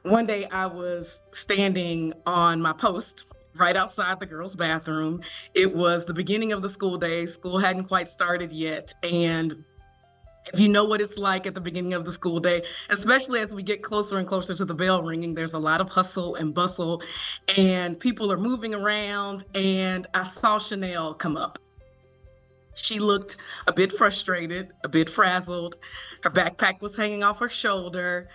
One day I was standing on my post right outside the girls' bathroom. It was the beginning of the school day. School hadn't quite started yet. And if you know what it's like at the beginning of the school day, especially as we get closer and closer to the bell ringing, there's a lot of hustle and bustle, and people are moving around. And I saw Chanel come up. She looked a bit frustrated, a bit frazzled. Her backpack was hanging off her shoulder.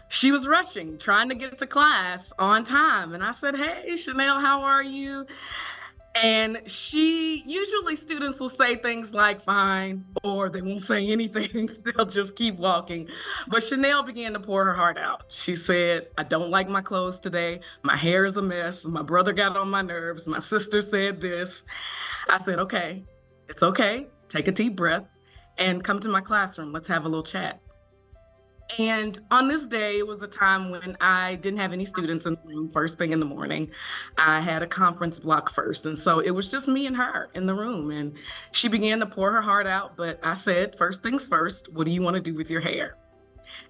She was rushing, trying to get to class on time. And I said, "Hey, Chanel, how are you?" And usually students will say things like fine, or they won't say anything. They'll just keep walking. But Chanel began to pour her heart out. She said, "I don't like my clothes today. My hair is a mess. My brother got on my nerves. My sister said this." I said, "Okay, it's okay. Take a deep breath and come to my classroom. Let's have a little chat." And on this day, it was a time when I didn't have any students in the room first thing in the morning. I had a conference block first. And so it was just me and her in the room. And she began to pour her heart out. But I said, "First things first, what do you want to do with your hair?"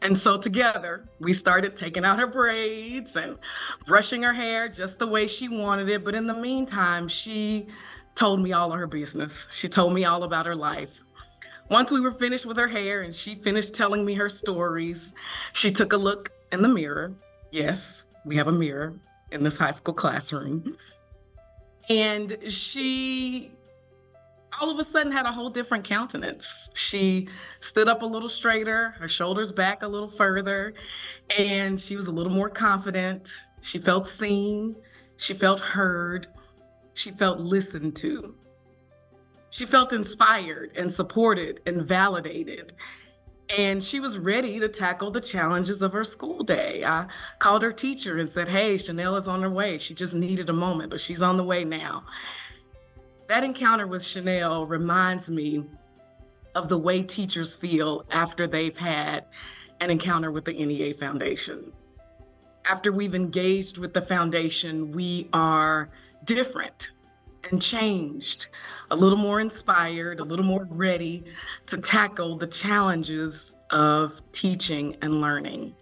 And so together, we started taking out her braids and brushing her hair just the way she wanted it. But in the meantime, she told me all of her business. She told me all about her life. Once we were finished with her hair and she finished telling me her stories, she took a look in the mirror. Yes, we have a mirror in this high school classroom. And she all of a sudden had a whole different countenance. She stood up a little straighter, her shoulders back a little further, and she was a little more confident. She felt seen, she felt heard, she felt listened to. She felt inspired and supported and validated. And she was ready to tackle the challenges of her school day. I called her teacher and said, "Hey, Chanel is on her way. She just needed a moment, but she's on the way now." That encounter with Chanel reminds me of the way teachers feel after they've had an encounter with the NEA Foundation. After we've engaged with the foundation, we are different and changed, a little more inspired, a little more ready to tackle the challenges of teaching and learning.